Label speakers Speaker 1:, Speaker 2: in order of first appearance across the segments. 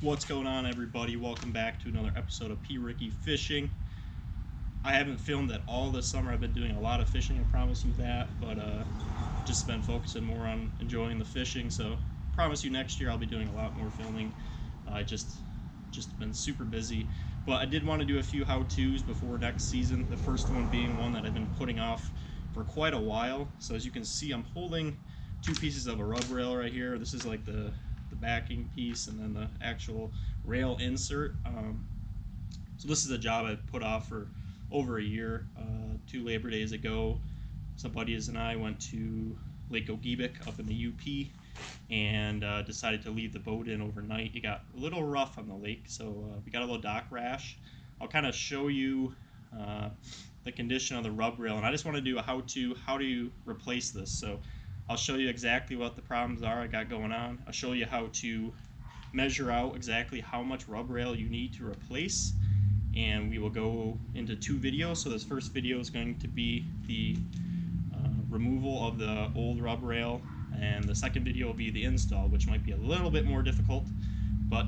Speaker 1: What's going on, everybody? Welcome back to another episode of P. Ricky Fishing. I haven't filmed at all this summer. I've been doing a lot of fishing, I promise you that, but just been focusing more on enjoying the fishing. So I promise you next year I'll be doing a lot more filming. I just been super busy, but I did want to do a few how-tos before next season. The first one being one that I've been putting off for quite a while. So as you can see, I'm holding two pieces of a rub rail right here. This is like the backing piece and then the actual rail insert. So this is a job I put off for over a year. 2 Labor Days ago, some buddies and I went to Lake Ogeebic up in the UP and decided to leave the boat in overnight. It got a little rough on the lake, so we got a little dock rash. I'll kind of show you the condition of the rub rail, and I just want to do a how do you replace this. So I'll show you exactly what the problems are I got going on. I'll show you how to measure out exactly how much rub rail you need to replace, and we will go into 2 videos. So this first video is going to be the removal of the old rub rail, and the second video will be the install, which might be a little bit more difficult. But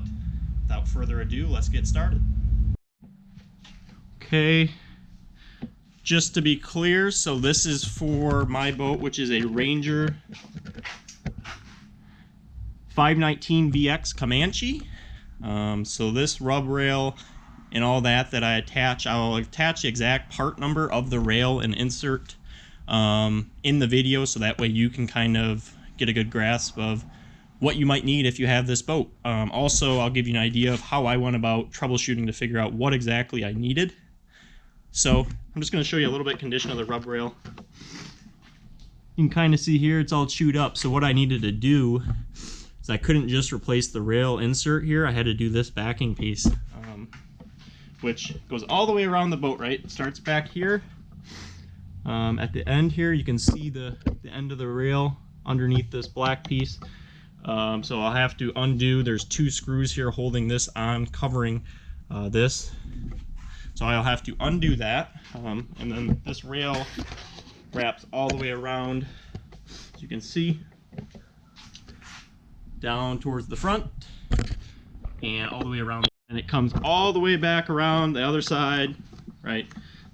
Speaker 1: without further ado, let's get started. Okay, just to be clear, so this is for my boat, which is a Ranger 519 VX Comanche. So this rub rail and all that I attach, I'll attach the exact part number of the rail and insert in the video, so that way you can kind of get a good grasp of what you might need if you have this boat. Also, I'll give you an idea of how I went about troubleshooting to figure out what exactly I needed. So I'm just going to show you a little bit condition of the rub rail. You can kind of see here it's all chewed up. So what I needed to do is I couldn't just replace the rail insert here. I had to do this backing piece, which goes all the way around the boat, right? It starts back here. At the end here, you can see the end of the rail underneath this black piece. So I'll have to undo. There's 2 screws here holding this on, covering this. So I'll have to undo that, and then this rail wraps all the way around, as you can see, down towards the front and all the way around, and it comes all the way back around the other side, right?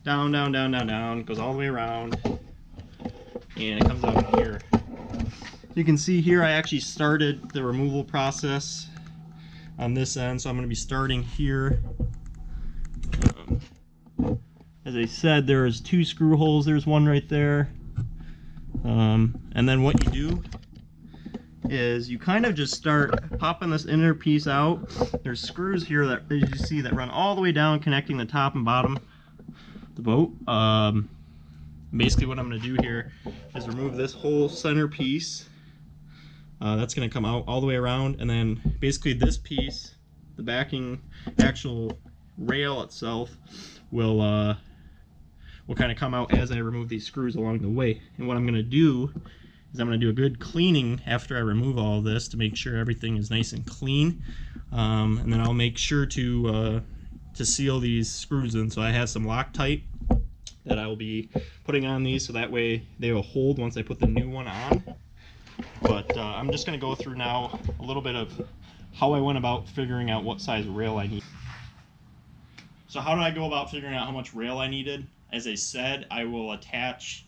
Speaker 1: Down, down, down, down, down, goes all the way around, and it comes out here. You can see here I actually started the removal process on this end, so I'm going to be starting here. As I said, there's 2 screw holes. There's one right there. And then what you do is you kind of just start popping this inner piece out. There's screws here that, as you see, that run all the way down, connecting the top and bottom of the boat. Basically what I'm going to do here is remove this whole center piece. That's going to come out all the way around, and then basically this piece, the backing actual rail itself, will kind of come out as I remove these screws along the way. And what I'm going to do is I'm going to do a good cleaning after I remove all of this to make sure everything is nice and clean, and then I'll make sure to seal these screws in. So I have some Loctite that I will be putting on these, so that way they will hold once I put the new one on. But I'm just going to go through now a little bit of how I went about figuring out what size rail I need. So how do I go about figuring out how much rail I needed? As I said, I will attach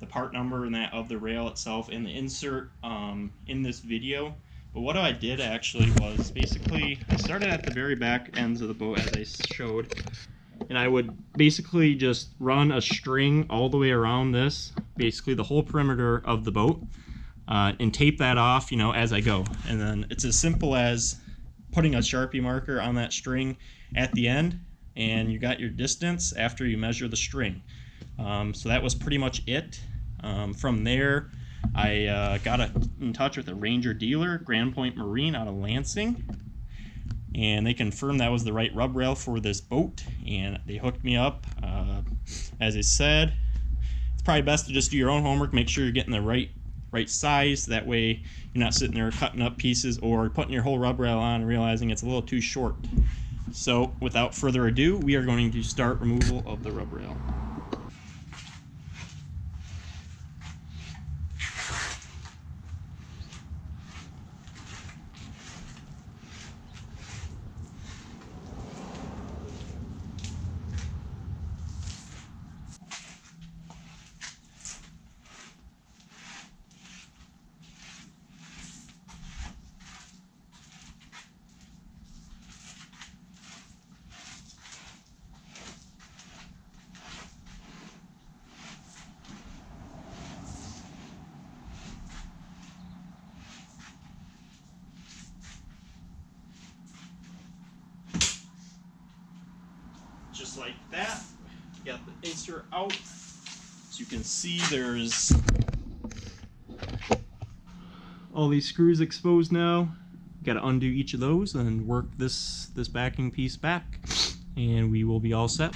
Speaker 1: the part number and that of the rail itself in the insert in this video. But what I did actually was basically I started at the very back ends of the boat, as I showed, and I would basically just run a string all the way around this, basically the whole perimeter of the boat, and tape that off, as I go. And then it's as simple as putting a Sharpie marker on that string at the end, and you got your distance after you measure the string. So that was pretty much it. From there, I got in touch with a Ranger dealer, Grand Point Marine out of Lansing, and they confirmed that was the right rub rail for this boat, and they hooked me up. As I said, it's probably best to just do your own homework, make sure you're getting the right size. That way you're not sitting there cutting up pieces or putting your whole rub rail on and realizing it's a little too short. So without further ado, we are going to start removal of the rub rail. just like that. Got the insert out. So you can see there's all these screws exposed now. Got to undo each of those and work this backing piece back, and we will be all set.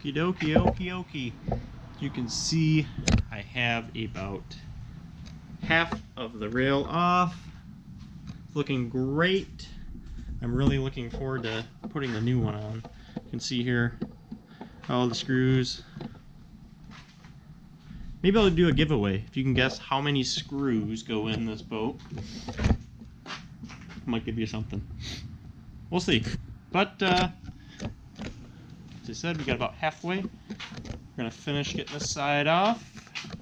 Speaker 1: Okie dokie, okie dokie. You can see I have about half of the rail off. It's looking great. I'm really looking forward to putting the new one on. You can see here all the screws. Maybe I'll do a giveaway. If you can guess how many screws go in this boat, might give you something. We'll see. But as I said, we got about halfway. We're going to finish getting this side off,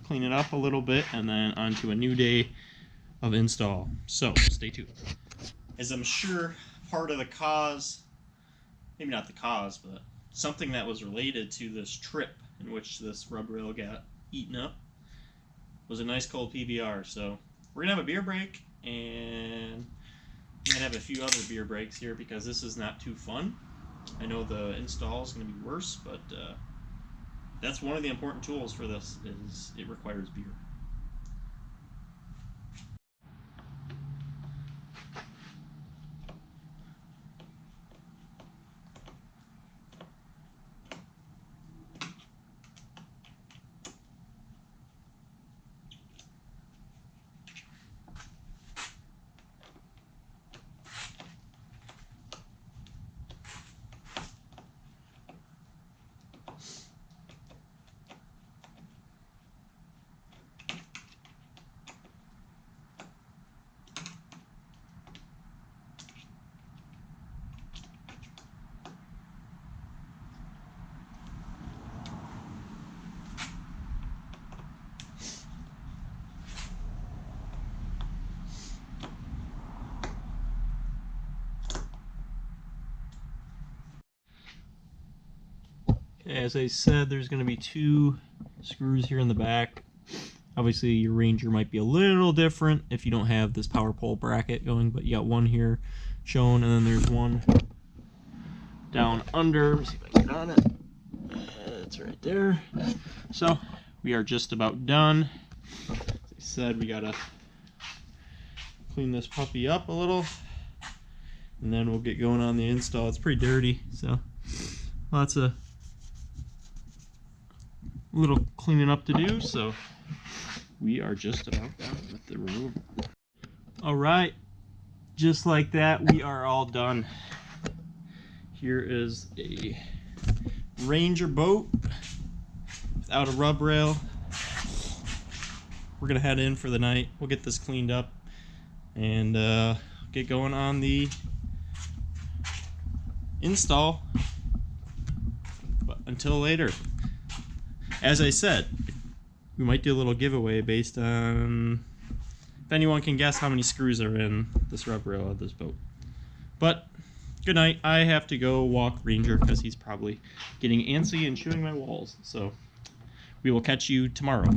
Speaker 1: clean it up a little bit, and then on to a new day of install. So, stay tuned. As I'm sure part of the cause, maybe not the cause, but something that was related to this trip in which this rub rail got eaten up was a nice cold PBR. So, we're going to have a beer break, and we might have a few other beer breaks here because this is not too fun. I know the install is going to be worse, but that's one of the important tools for this, is it requires beer. As I said, there's going to be 2 screws here in the back. Obviously your Ranger might be a little different if you don't have this power pole bracket going, but you got one here shown, and then there's one down under. Let me see if I can get on it. It's right there. So we are just about done. As I said, we gotta clean this puppy up a little, and then we'll get going on the install. It's pretty dirty, so lots of little cleaning up to do, so we are just about done with the removal. Alright, just like that, we are all done. Here is a Ranger boat without a rub rail. We're gonna head in for the night. We'll get this cleaned up and get going on the install. But until later. As I said, we might do a little giveaway based on if anyone can guess how many screws are in this rub rail of this boat. But good night. I have to go walk Ranger because he's probably getting antsy and chewing my walls. So we will catch you tomorrow.